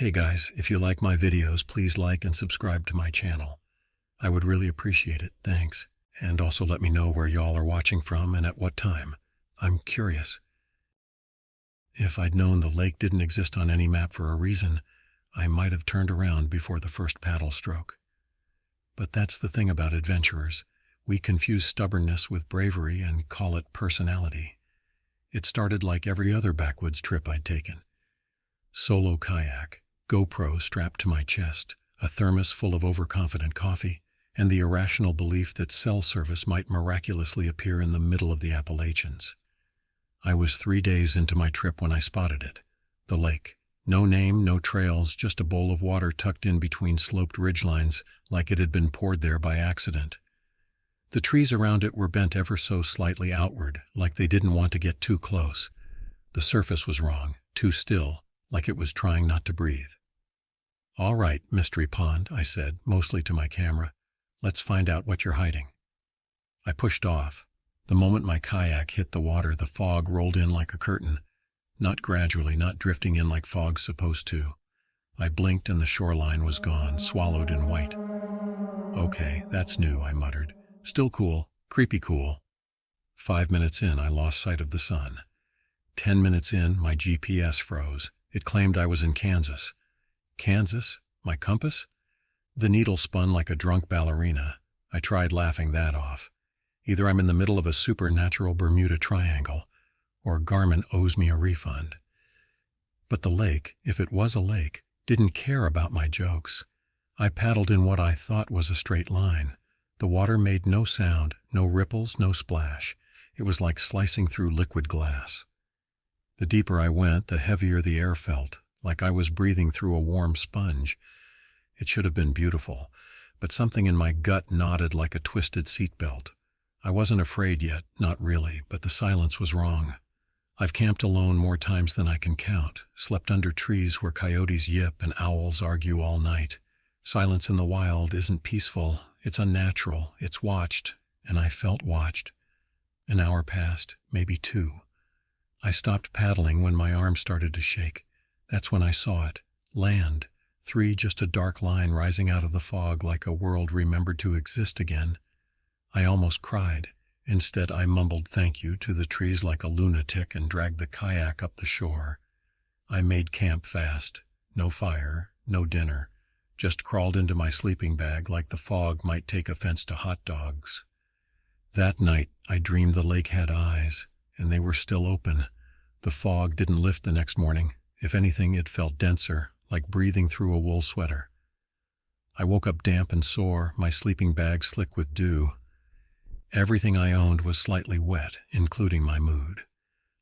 Hey guys, if you like my videos, please like and subscribe to my channel. I would really appreciate it, thanks. And also let me know where y'all are watching from and at what time. I'm curious. If I'd known the lake didn't exist on any map for a reason, I might have turned around before the first paddle stroke. But that's the thing about adventurers. We confuse stubbornness with bravery and call it personality. It started like every other backwoods trip I'd taken. Solo kayak, GoPro strapped to my chest, a thermos full of overconfident coffee, and the irrational belief that cell service might miraculously appear in the middle of the Appalachians. I was 3 days into my trip when I spotted it. The lake. No name, no trails, just a bowl of water tucked in between sloped ridgelines like it had been poured there by accident. The trees around it were bent ever so slightly outward, like they didn't want to get too close. The surface was wrong, too still, like it was trying not to breathe. "All right, Mystery Pond," I said, mostly to my camera. "Let's find out what you're hiding." I pushed off. The moment my kayak hit the water, the fog rolled in like a curtain. Not gradually, not drifting in like fog's supposed to. I blinked and the shoreline was gone, swallowed in white. "Okay, that's new," I muttered. "Still cool, creepy cool." 5 minutes in, I lost sight of the sun. 10 minutes in, my GPS froze. It claimed I was in Kansas. Kansas? My compass? The needle spun like a drunk ballerina. I tried laughing that off. Either I'm in the middle of a supernatural Bermuda Triangle, or Garmin owes me a refund. But the lake, if it was a lake, didn't care about my jokes. I paddled in what I thought was a straight line. The water made no sound, no ripples, no splash. It was like slicing through liquid glass. The deeper I went, the heavier the air felt, like I was breathing through a warm sponge. It should have been beautiful, but something in my gut knotted like a twisted seatbelt. I wasn't afraid yet, not really, but the silence was wrong. I've camped alone more times than I can count, slept under trees where coyotes yip and owls argue all night. Silence in the wild isn't peaceful, it's unnatural, it's watched, and I felt watched. An hour passed, maybe 2. I stopped paddling when my arm started to shake. That's when I saw it. Land. 3, just a dark line rising out of the fog like a world remembered to exist again. I almost cried. Instead, I mumbled thank you to the trees like a lunatic and dragged the kayak up the shore. I made camp fast. No fire, no dinner. Just crawled into my sleeping bag like the fog might take offense to hot dogs. That night, I dreamed the lake had eyes, and they were still open. The fog didn't lift the next morning. If anything, it felt denser, like breathing through a wool sweater. I woke up damp and sore, my sleeping bag slick with dew. Everything I owned was slightly wet, including my mood.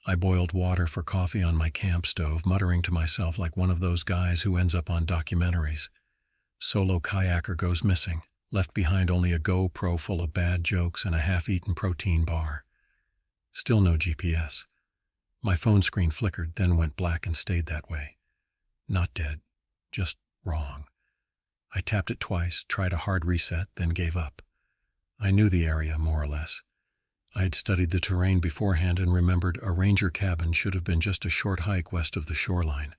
I boiled water for coffee on my camp stove, muttering to myself like one of those guys who ends up on documentaries. Solo kayaker goes missing, left behind only a GoPro full of bad jokes and a half-eaten protein bar. Still no GPS. My phone screen flickered, then went black and stayed that way. Not dead, just wrong. I tapped it twice, tried a hard reset, then gave up. I knew the area, more or less. I had studied the terrain beforehand and remembered a ranger cabin should have been just a short hike west of the shoreline.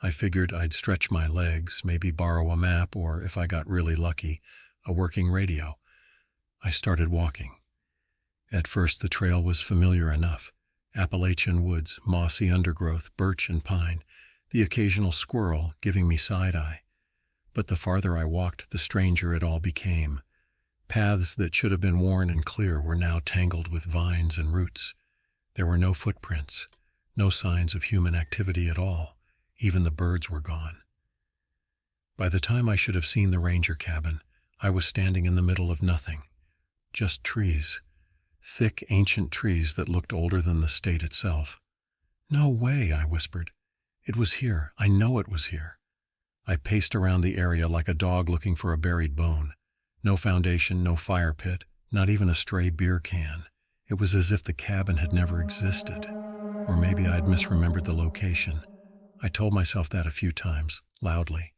I figured I'd stretch my legs, maybe borrow a map, or, if I got really lucky, a working radio. I started walking. At first, the trail was familiar enough. Appalachian woods, mossy undergrowth, birch and pine, the occasional squirrel giving me side-eye. But the farther I walked, the stranger it all became. Paths that should have been worn and clear were now tangled with vines and roots. There were no footprints, no signs of human activity at all. Even the birds were gone. By the time I should have seen the ranger cabin, I was standing in the middle of nothing. Just trees. Thick, ancient trees that looked older than the state itself. "No way," I whispered. "It was here. I know it was here." I paced around the area like a dog looking for a buried bone. No foundation, no fire pit, not even a stray beer can. It was as if the cabin had never existed. Or maybe I'd misremembered the location. I told myself that a few times, loudly.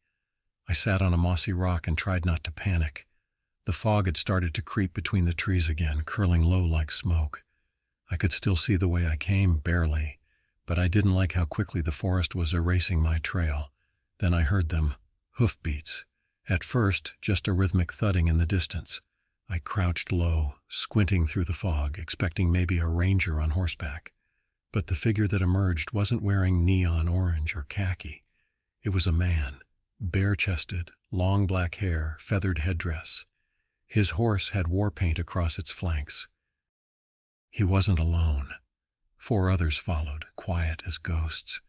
I sat on a mossy rock and tried not to panic. The fog had started to creep between the trees again, curling low like smoke. I could still see the way I came, barely, but I didn't like how quickly the forest was erasing my trail. Then I heard them, hoofbeats. At first, just a rhythmic thudding in the distance. I crouched low, squinting through the fog, expecting maybe a ranger on horseback. But the figure that emerged wasn't wearing neon orange or khaki. It was a man, bare-chested, long black hair, feathered headdress. His horse had war paint across its flanks. He wasn't alone. 4 others followed, quiet as ghosts.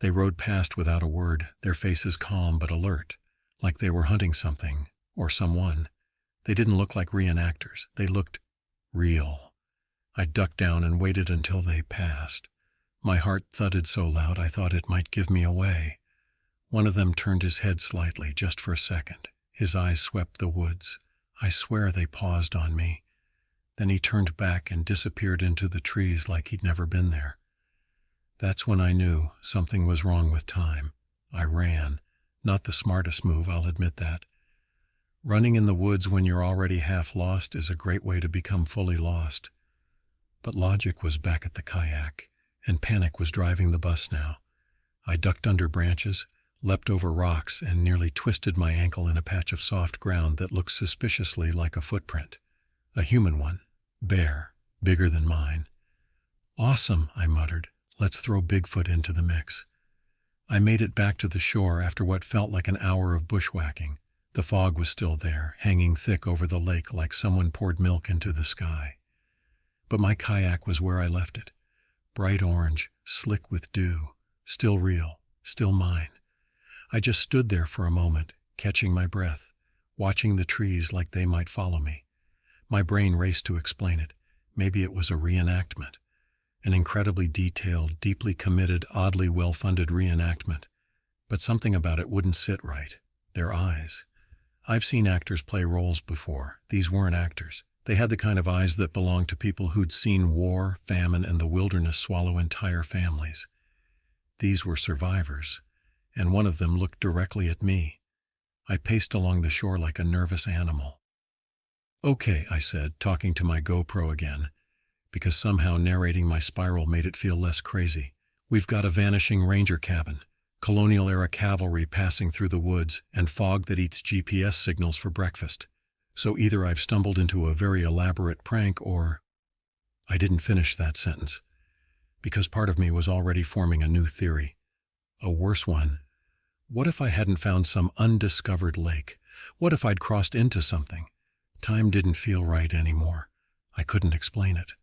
They rode past without a word, their faces calm but alert, like they were hunting something, or someone. They didn't look like reenactors. They looked real. I ducked down and waited until they passed. My heart thudded so loud I thought it might give me away. One of them turned his head slightly, just for a second. His eyes swept the woods. I swear they paused on me. Then he turned back and disappeared into the trees like he'd never been there. That's when I knew something was wrong with time. I ran. Not the smartest move, I'll admit that. Running in the woods when you're already half lost is a great way to become fully lost. But logic was back at the kayak, and panic was driving the bus now. I ducked under branches, leapt over rocks, and nearly twisted my ankle in a patch of soft ground that looked suspiciously like a footprint. A human one, bare, bigger than mine. "Awesome," I muttered. "Let's throw Bigfoot into the mix." I made it back to the shore after what felt like an hour of bushwhacking. The fog was still there, hanging thick over the lake like someone poured milk into the sky. But my kayak was where I left it. Bright orange, slick with dew, still real, still mine. I just stood there for a moment, catching my breath, watching the trees like they might follow me. My brain raced to explain it. Maybe it was a reenactment. An incredibly detailed, deeply committed, oddly well-funded reenactment. But something about it wouldn't sit right. Their eyes. I've seen actors play roles before. These weren't actors. They had the kind of eyes that belonged to people who'd seen war, famine, and the wilderness swallow entire families. These were survivors, and one of them looked directly at me. I paced along the shore like a nervous animal. "Okay," I said, talking to my GoPro again, because somehow narrating my spiral made it feel less crazy. "We've got a vanishing ranger cabin, colonial-era cavalry passing through the woods, and fog that eats GPS signals for breakfast. So either I've stumbled into a very elaborate prank or—" I didn't finish that sentence, because part of me was already forming a new theory. A worse one. What if I hadn't found some undiscovered lake? What if I'd crossed into something? Time didn't feel right anymore. I couldn't explain it.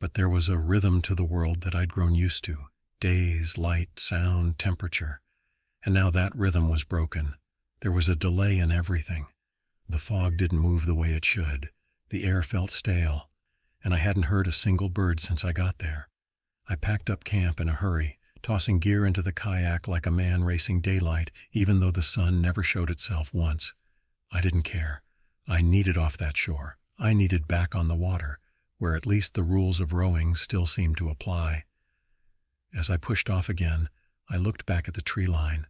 But there was a rhythm to the world that I'd grown used to. Days, light, sound, temperature. And now that rhythm was broken. There was a delay in everything. The fog didn't move the way it should. The air felt stale. And I hadn't heard a single bird since I got there. I packed up camp in a hurry, tossing gear into the kayak like a man racing daylight, even though the sun never showed itself once. I didn't care. I needed off that shore. I needed back on the water, where at least the rules of rowing still seemed to apply. As I pushed off again, I looked back at the tree line.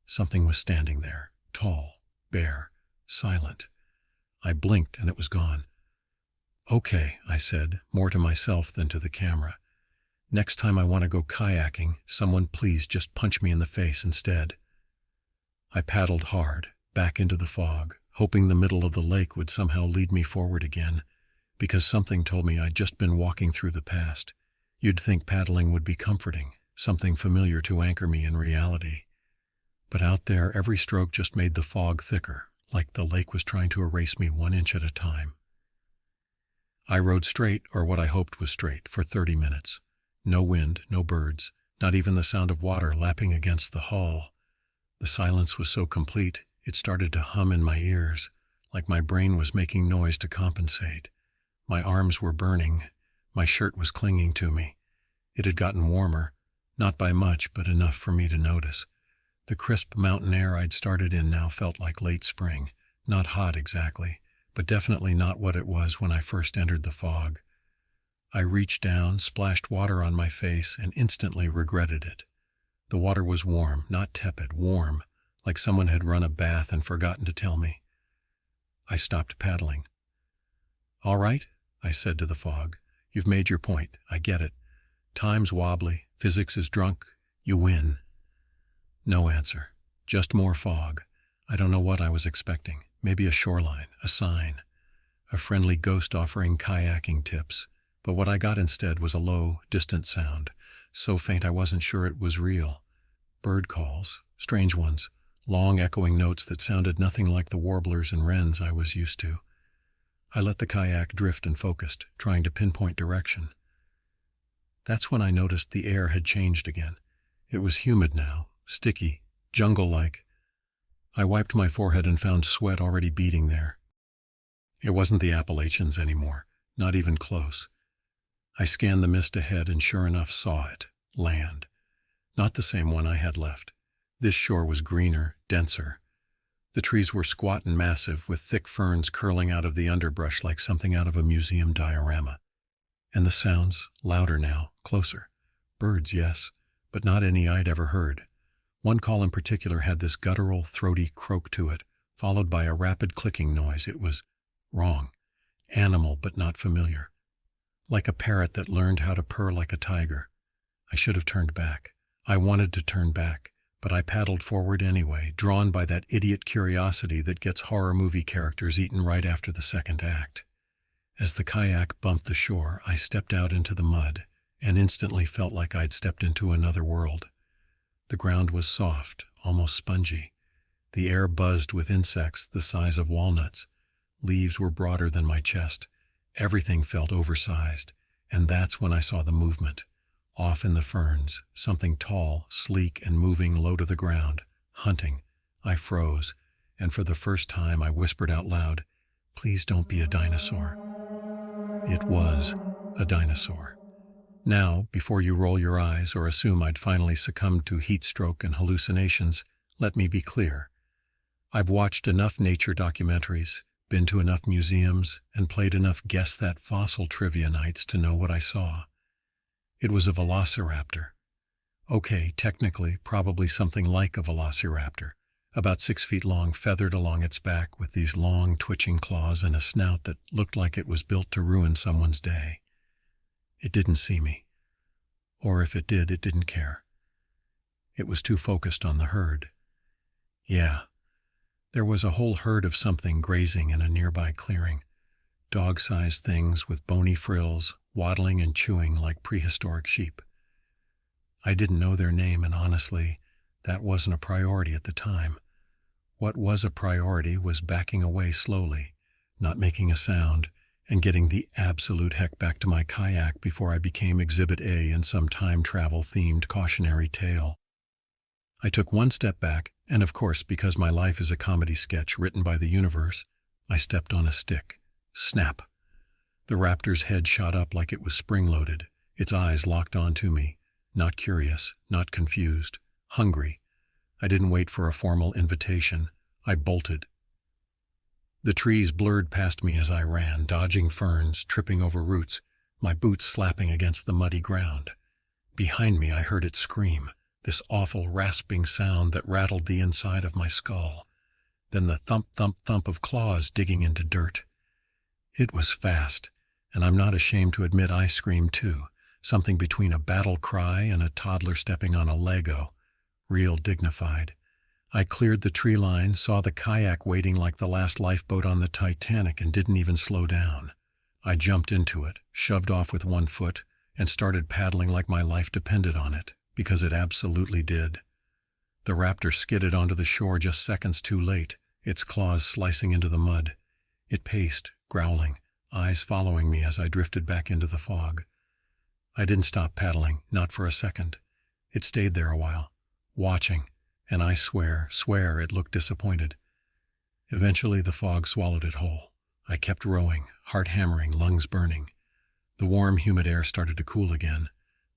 Something was standing there, tall, bare, silent. I blinked and it was gone. "Okay," I said, more to myself than to the camera. "Next time I want to go kayaking, someone please just punch me in the face instead." I paddled hard, back into the fog, hoping the middle of the lake would somehow lead me forward again, because something told me I'd just been walking through the past. You'd think paddling would be comforting, something familiar to anchor me in reality. But out there, every stroke just made the fog thicker, like the lake was trying to erase me 1 inch at a time. I rode straight, or what I hoped was straight, for 30 minutes. No wind, no birds, not even the sound of water lapping against the hull. The silence was so complete, it started to hum in my ears, like my brain was making noise to compensate. My arms were burning. My shirt was clinging to me. It had gotten warmer, not by much, but enough for me to notice. The crisp mountain air I'd started in now felt like late spring, not hot exactly, but definitely not what it was when I first entered the fog. I reached down, splashed water on my face, and instantly regretted it. The water was warm, not tepid, warm, like someone had run a bath and forgotten to tell me. I stopped paddling. "All right," I said to the fog. "You've made your point. I get it. Time's wobbly. Physics is drunk. You win." No answer. Just more fog. I don't know what I was expecting. Maybe a shoreline, a sign, a friendly ghost offering kayaking tips. But what I got instead was a low, distant sound, so faint I wasn't sure it was real. Bird calls, strange ones, long echoing notes that sounded nothing like the warblers and wrens I was used to. I let the kayak drift and focused, trying to pinpoint direction. That's when I noticed the air had changed again. It was humid now, sticky, jungle-like. I wiped my forehead and found sweat already beading there. It wasn't the Appalachians anymore, not even close. I scanned the mist ahead and sure enough saw it, land. Not the same one I had left. This shore was greener, denser. The trees were squat and massive, with thick ferns curling out of the underbrush like something out of a museum diorama. And the sounds, louder now, closer. Birds, yes, but not any I'd ever heard. One call in particular had this guttural, throaty croak to it, followed by a rapid clicking noise. It was wrong. Animal, but not familiar. Like a parrot that learned how to purr like a tiger. I should have turned back. I wanted to turn back, but I paddled forward anyway, drawn by that idiot curiosity that gets horror movie characters eaten right after the second act. As the kayak bumped the shore, I stepped out into the mud and instantly felt like I'd stepped into another world. The ground was soft, almost spongy. The air buzzed with insects the size of walnuts. Leaves were broader than my chest. Everything felt oversized, and that's when I saw the movement. Off in the ferns, something tall, sleek, and moving low to the ground, hunting. I froze, and for the first time I whispered out loud, "Please don't be a dinosaur." It was a dinosaur. Now, before you roll your eyes or assume I'd finally succumbed to heat stroke and hallucinations, let me be clear. I've watched enough nature documentaries, been to enough museums, and played enough Guess That Fossil trivia nights to know what I saw. It was a velociraptor. Okay, technically, probably something like a velociraptor, about 6 feet long, feathered along its back with these long, twitching claws and a snout that looked like it was built to ruin someone's day. It didn't see me. Or if it did, it didn't care. It was too focused on the herd. Yeah, there was a whole herd of something grazing in a nearby clearing. Dog-sized things with bony frills, waddling and chewing like prehistoric sheep. I didn't know their name, and honestly, that wasn't a priority at the time. What was a priority was backing away slowly, not making a sound, and getting the absolute heck back to my kayak before I became Exhibit A in some time travel-themed cautionary tale. I took one step back, and of course, because my life is a comedy sketch written by the universe, I stepped on a stick. Snap! The raptor's head shot up like it was spring-loaded, its eyes locked onto me, not curious, not confused, hungry. I didn't wait for a formal invitation. I bolted. The trees blurred past me as I ran, dodging ferns, tripping over roots, my boots slapping against the muddy ground. Behind me I heard it scream, this awful rasping sound that rattled the inside of my skull. Then the thump-thump-thump of claws digging into dirt. It was fast, and I'm not ashamed to admit I screamed too, something between a battle cry and a toddler stepping on a Lego. Real dignified. I cleared the tree line, saw the kayak waiting like the last lifeboat on the Titanic, and didn't even slow down. I jumped into it, shoved off with one foot, and started paddling like my life depended on it, because it absolutely did. The raptor skidded onto the shore just seconds too late, its claws slicing into the mud. It paced, growling, eyes following me as I drifted back into the fog. I didn't stop paddling, not for a second. It stayed there a while, watching, and I swear it looked disappointed. Eventually the fog swallowed it whole. I kept rowing, heart hammering, lungs burning. The warm, humid air started to cool again.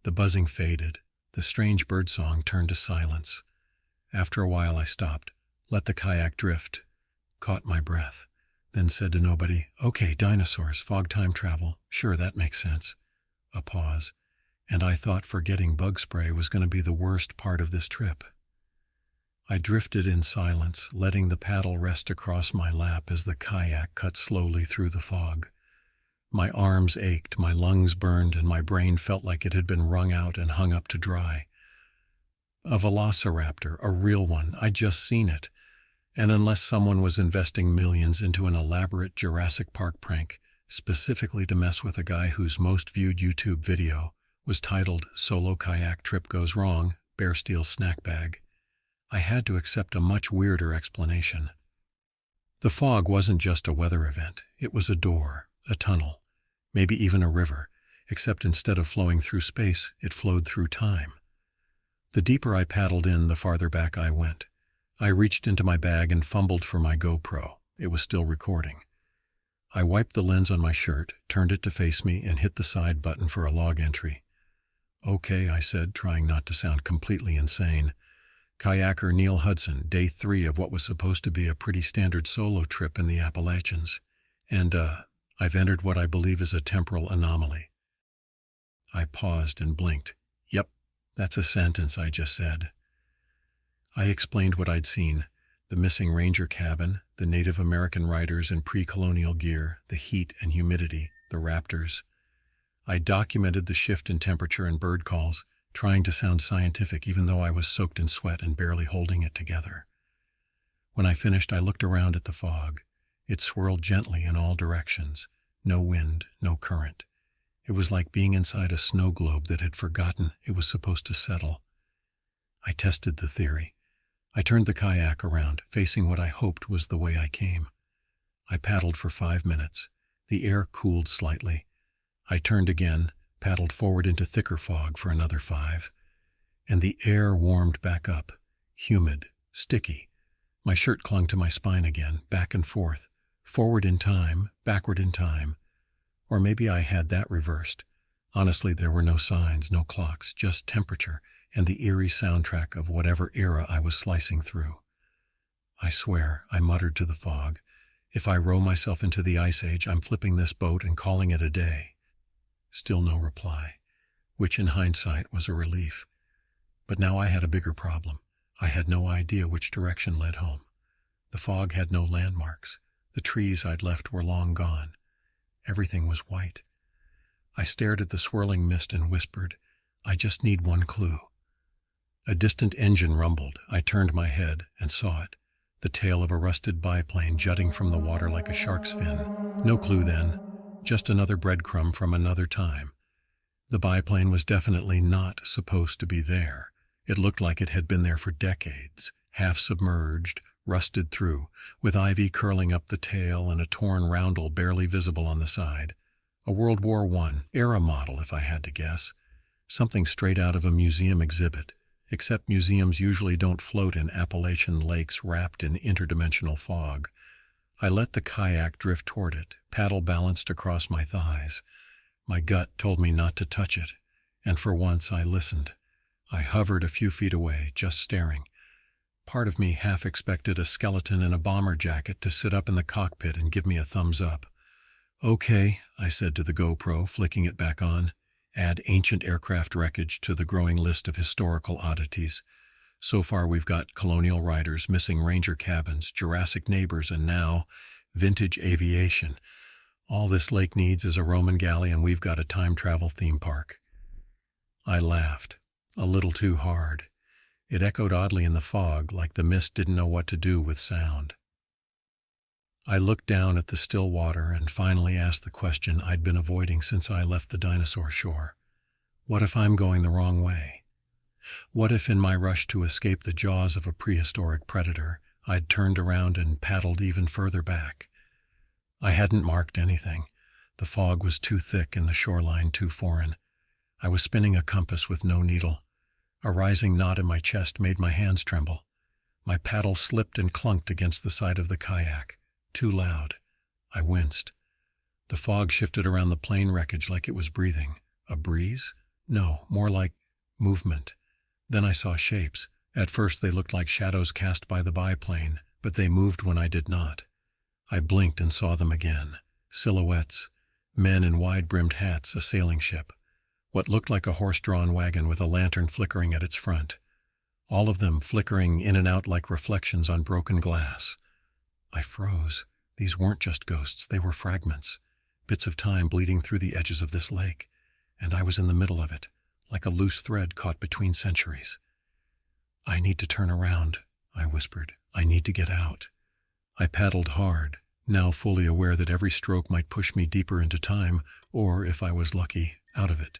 The buzzing faded. The strange birdsong turned to silence. After a while I stopped, let the kayak drift, caught my breath, then said to nobody, "Okay, dinosaurs, fog time travel, sure, that makes sense." A pause, and I thought forgetting bug spray was going to be the worst part of this trip. I drifted in silence, letting the paddle rest across my lap as the kayak cut slowly through the fog. My arms ached, my lungs burned, and my brain felt like it had been wrung out and hung up to dry. A velociraptor, a real one. I'd just seen it. And unless someone was investing millions into an elaborate Jurassic Park prank, specifically to mess with a guy whose most viewed YouTube video was titled "Solo Kayak Trip Goes Wrong, Bear Steals Snack Bag," I had to accept a much weirder explanation. The fog wasn't just a weather event. It was a door, a tunnel, maybe even a river, except instead of flowing through space, it flowed through time. The deeper I paddled in, the farther back I went. I reached into my bag and fumbled for my GoPro. It was still recording. I wiped the lens on my shirt, turned it to face me, and hit the side button for a log entry. "Okay," I said, trying not to sound completely insane. "Kayaker Neil Hudson, day 3 of what was supposed to be a pretty standard solo trip in the Appalachians. And, I've entered what I believe is a temporal anomaly." I paused and blinked. Yep, that's a sentence I just said. I explained what I'd seen: the missing ranger cabin, the Native American riders in pre-colonial gear, the heat and humidity, the raptors. I documented the shift in temperature and bird calls, trying to sound scientific even though I was soaked in sweat and barely holding it together. When I finished, I looked around at the fog. It swirled gently in all directions. No wind, no current. It was like being inside a snow globe that had forgotten it was supposed to settle. I tested the theory. I turned the kayak around, facing what I hoped was the way I came. I paddled for 5 minutes. The air cooled slightly. I turned again, paddled forward into thicker fog for another 5. And the air warmed back up, humid, sticky. My shirt clung to my spine again, back and forth, forward in time, backward in time. Or maybe I had that reversed. Honestly, there were no signs, no clocks, just temperature and the eerie soundtrack of whatever era I was slicing through. "I swear," I muttered to the fog, "if I row myself into the Ice Age, I'm flipping this boat and calling it a day." Still no reply, which in hindsight was a relief. But now I had a bigger problem. I had no idea which direction led home. The fog had no landmarks. The trees I'd left were long gone. Everything was white. I stared at the swirling mist and whispered, "I just need one clue." A distant engine rumbled. I turned my head and saw it, the tail of a rusted biplane jutting from the water like a shark's fin. No clue then, just another breadcrumb from another time. The biplane was definitely not supposed to be there. It looked like it had been there for decades, half submerged, rusted through, with ivy curling up the tail and a torn roundel barely visible on the side. A World War I era model, if I had to guess. Something straight out of a museum exhibit, except museums usually don't float in Appalachian lakes wrapped in interdimensional fog. I let the kayak drift toward it, paddle balanced across my thighs. My gut told me not to touch it, and for once I listened. I hovered a few feet away, just staring. Part of me half expected a skeleton in a bomber jacket to sit up in the cockpit and give me a thumbs up. "Okay," I said to the GoPro, flicking it back on. "Add ancient aircraft wreckage to the growing list of historical oddities. So far we've got colonial riders, missing ranger cabins, Jurassic neighbors, and now vintage aviation. All this lake needs is a Roman galley, and we've got a time travel theme park." I laughed, a little too hard. It echoed oddly in the fog, like the mist didn't know what to do with sound. I looked down at the still water and finally asked the question I'd been avoiding since I left the dinosaur shore. What if I'm going the wrong way? What if in my rush to escape the jaws of a prehistoric predator, I'd turned around and paddled even further back? I hadn't marked anything. The fog was too thick and the shoreline too foreign. I was spinning a compass with no needle. A rising knot in my chest made my hands tremble. My paddle slipped and clunked against the side of the kayak. Too loud. I winced. The fog shifted around the plane wreckage like it was breathing. A breeze? No, more like movement. Then I saw shapes. At first they looked like shadows cast by the biplane, but they moved when I did not. I blinked and saw them again. Silhouettes. Men in wide-brimmed hats, a sailing ship. What looked like a horse-drawn wagon with a lantern flickering at its front. All of them flickering in and out like reflections on broken glass. I froze. These weren't just ghosts, they were fragments. Bits of time bleeding through the edges of this lake. And I was in the middle of it, like a loose thread caught between centuries. "I need to turn around," I whispered. "I need to get out." I paddled hard, now fully aware that every stroke might push me deeper into time, or, if I was lucky, out of it.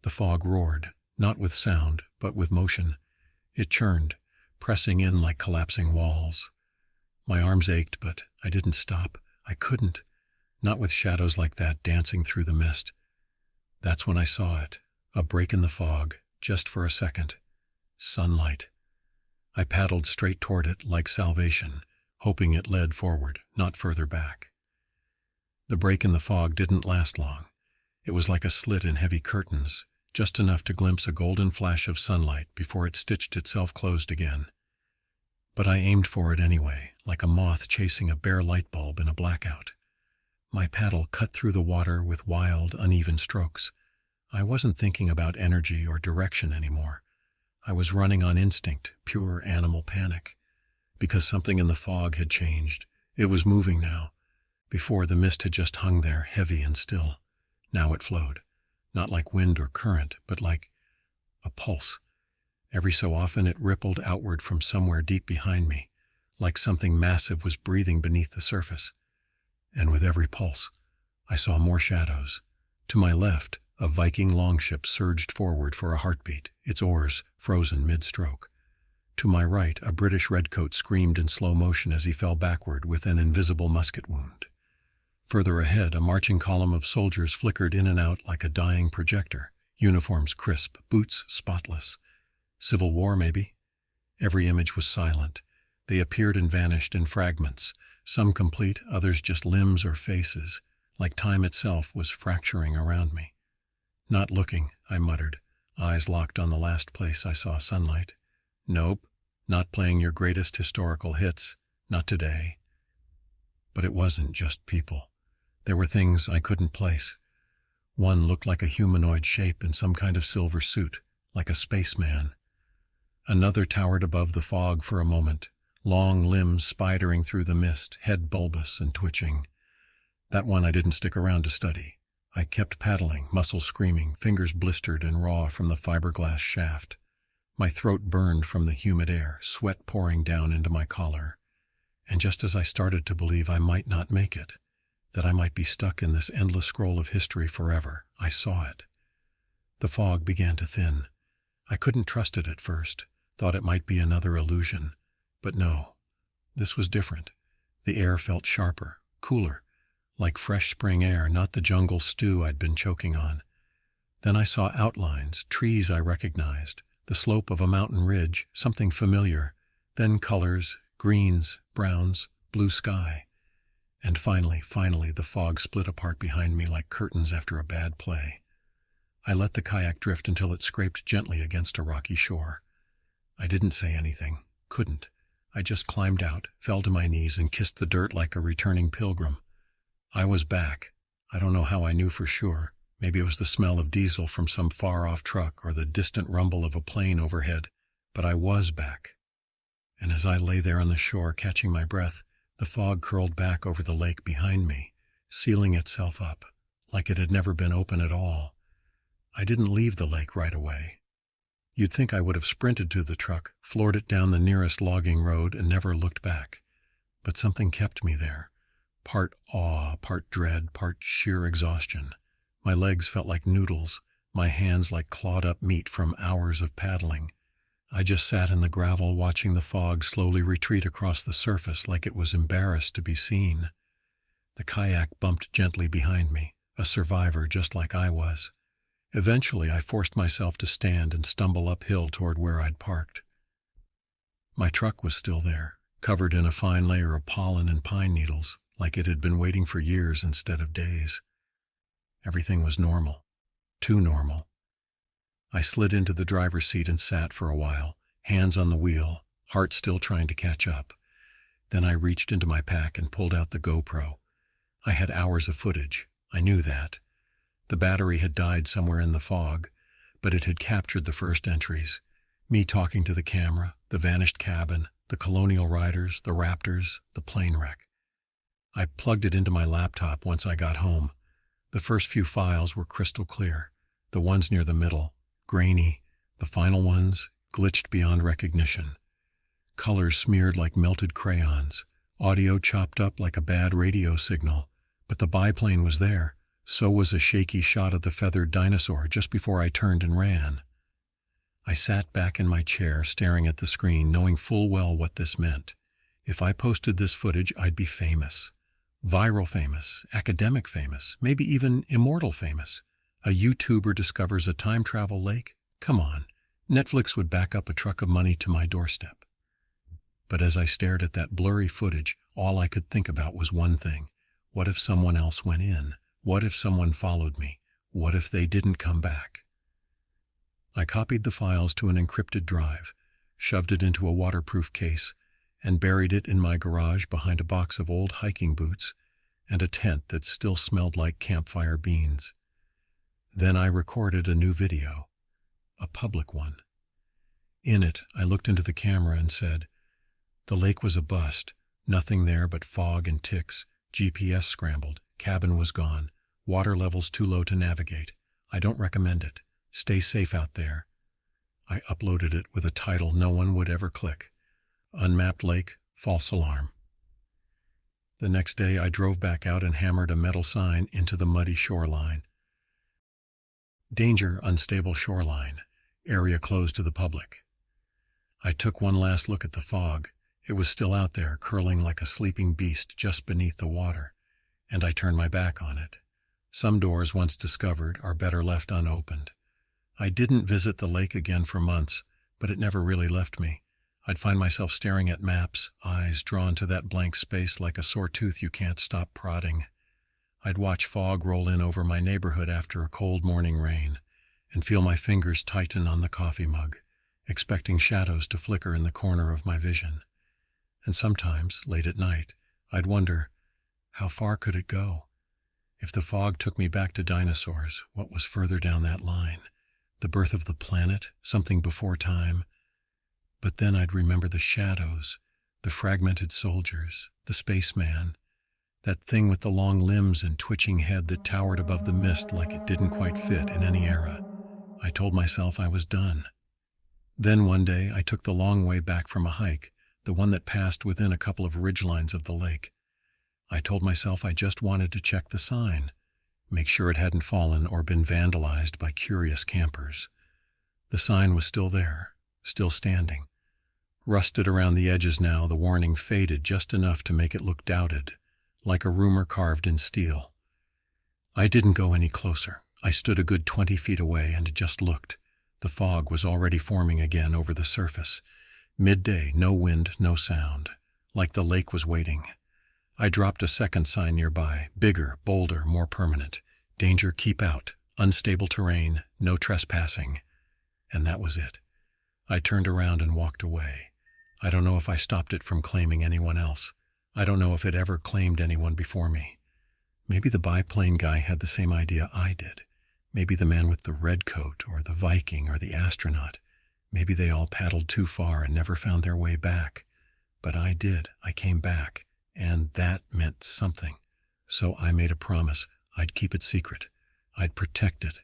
The fog roared, not with sound, but with motion. It churned, pressing in like collapsing walls. My arms ached, but I didn't stop. I couldn't. Not with shadows like that dancing through the mist. That's when I saw it. A break in the fog, just for a second. Sunlight. I paddled straight toward it like salvation, hoping it led forward, not further back. The break in the fog didn't last long. It was like a slit in heavy curtains, just enough to glimpse a golden flash of sunlight before it stitched itself closed again. But I aimed for it anyway, like a moth chasing a bare light bulb in a blackout. My paddle cut through the water with wild, uneven strokes. I wasn't thinking about energy or direction anymore. I was running on instinct, pure animal panic. Because something in the fog had changed. It was moving now. Before, the mist had just hung there, heavy and still. Now it flowed. Not like wind or current, but like a pulse. Every so often it rippled outward from somewhere deep behind me, like something massive was breathing beneath the surface. And with every pulse, I saw more shadows. To my left, a Viking longship surged forward for a heartbeat, its oars frozen mid-stroke. To my right, a British redcoat screamed in slow motion as he fell backward with an invisible musket wound. Further ahead, a marching column of soldiers flickered in and out like a dying projector, uniforms crisp, boots spotless. Civil War, maybe? Every image was silent. They appeared and vanished in fragments, some complete, others just limbs or faces, like time itself was fracturing around me. "Not looking," I muttered, eyes locked on the last place I saw sunlight. "Nope, not playing your greatest historical hits, not today." But it wasn't just people. There were things I couldn't place. One looked like a humanoid shape in some kind of silver suit, like a spaceman. Another towered above the fog for a moment, long limbs spidering through the mist, head bulbous and twitching. That one I didn't stick around to study. I kept paddling, muscles screaming, fingers blistered and raw from the fiberglass shaft. My throat burned from the humid air, sweat pouring down into my collar. And just as I started to believe I might not make it, that I might be stuck in this endless scroll of history forever, I saw it. The fog began to thin. I couldn't trust it at first, thought it might be another illusion. But no, this was different. The air felt sharper, cooler, like fresh spring air, not the jungle stew I'd been choking on. Then I saw outlines, trees I recognized, the slope of a mountain ridge, something familiar, then colors, greens, browns, blue sky. And finally, the fog split apart behind me like curtains after a bad play. I let the kayak drift until it scraped gently against a rocky shore. I didn't say anything, couldn't. I just climbed out, fell to my knees, and kissed the dirt like a returning pilgrim. I was back. I don't know how I knew for sure. Maybe it was the smell of diesel from some far-off truck or the distant rumble of a plane overhead, but I was back. And as I lay there on the shore, catching my breath, the fog curled back over the lake behind me, sealing itself up, like it had never been open at all. I didn't leave the lake right away. You'd think I would have sprinted to the truck, floored it down the nearest logging road, and never looked back. But something kept me there. Part awe, part dread, part sheer exhaustion. My legs felt like noodles, my hands like clawed-up meat from hours of paddling. I just sat in the gravel watching the fog slowly retreat across the surface like it was embarrassed to be seen. The kayak bumped gently behind me, a survivor just like I was. Eventually, I forced myself to stand and stumble uphill toward where I'd parked. My truck was still there, covered in a fine layer of pollen and pine needles, like it had been waiting for years instead of days. Everything was normal. Too normal. I slid into the driver's seat and sat for a while, hands on the wheel, heart still trying to catch up. Then I reached into my pack and pulled out the GoPro. I had hours of footage. I knew that. The battery had died somewhere in the fog, but it had captured the first entries. Me talking to the camera, the vanished cabin, the colonial riders, the raptors, the plane wreck. I plugged it into my laptop once I got home. The first few files were crystal clear. The ones near the middle, grainy. The final ones, glitched beyond recognition. Colors smeared like melted crayons, audio chopped up like a bad radio signal, but the biplane was there. So was a shaky shot of the feathered dinosaur just before I turned and ran. I sat back in my chair staring at the screen, knowing full well what this meant. If I posted this footage, I'd be famous. Viral famous, academic famous, maybe even immortal famous. A YouTuber discovers a time travel lake? Come on, Netflix would back up a truck of money to my doorstep. But as I stared at that blurry footage, all I could think about was one thing. What if someone else went in? What if someone followed me? What if they didn't come back? I copied the files to an encrypted drive, shoved it into a waterproof case, and buried it in my garage behind a box of old hiking boots and a tent that still smelled like campfire beans. Then I recorded a new video, a public one. In it, I looked into the camera and said, "The lake was a bust, nothing there but fog and ticks, GPS scrambled, cabin was gone, water levels too low to navigate. I don't recommend it. Stay safe out there." I uploaded it with a title no one would ever click. Unmapped Lake, False Alarm. The next day I drove back out and hammered a metal sign into the muddy shoreline. Danger, unstable shoreline. Area closed to the public. I took one last look at the fog. It was still out there, curling like a sleeping beast just beneath the water, and I turned my back on it. Some doors, once discovered, are better left unopened. I didn't visit the lake again for months, but it never really left me. I'd find myself staring at maps, eyes drawn to that blank space like a sore tooth you can't stop prodding. I'd watch fog roll in over my neighborhood after a cold morning rain, and feel my fingers tighten on the coffee mug, expecting shadows to flicker in the corner of my vision. And sometimes, late at night, I'd wonder, how far could it go? If the fog took me back to dinosaurs, what was further down that line? The birth of the planet, something before time? But then I'd remember the shadows, the fragmented soldiers, the spaceman, that thing with the long limbs and twitching head that towered above the mist like it didn't quite fit in any era. I told myself I was done. Then one day I took the long way back from a hike, the one that passed within a couple of ridgelines of the lake. I told myself I just wanted to check the sign, make sure it hadn't fallen or been vandalized by curious campers. The sign was still there, still standing. Rusted around the edges now, the warning faded just enough to make it look doubted, like a rumor carved in steel. I didn't go any closer. I stood a good 20 feet away and just looked. The fog was already forming again over the surface. Midday, no wind, no sound, like the lake was waiting. I dropped a second sign nearby, bigger, bolder, more permanent. Danger, keep out, unstable terrain, no trespassing. And that was it. I turned around and walked away. I don't know if I stopped it from claiming anyone else. I don't know if it ever claimed anyone before me. Maybe the biplane guy had the same idea I did. Maybe the man with the red coat, or the Viking, or the astronaut. Maybe they all paddled too far and never found their way back. But I did. I came back, and that meant something. So I made a promise. I'd keep it secret. I'd protect it.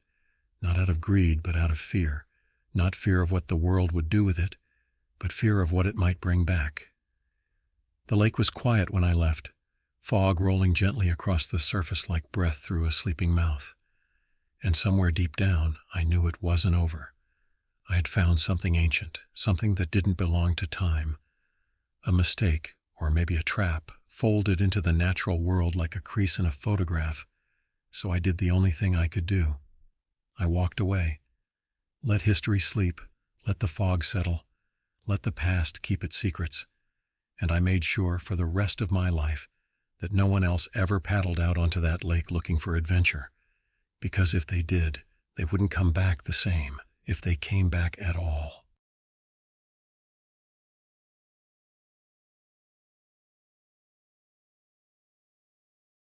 Not out of greed, but out of fear. Not fear of what the world would do with it, but fear of what it might bring back. The lake was quiet when I left, fog rolling gently across the surface like breath through a sleeping mouth. And somewhere deep down, I knew it wasn't over. I had found something ancient, something that didn't belong to time. A mistake, or maybe a trap, folded into the natural world like a crease in a photograph. So I did the only thing I could do. I walked away. Let history sleep, let the fog settle, let the past keep its secrets. And I made sure for the rest of my life that no one else ever paddled out onto that lake looking for adventure. Because if they did, they wouldn't come back the same, if they came back at all.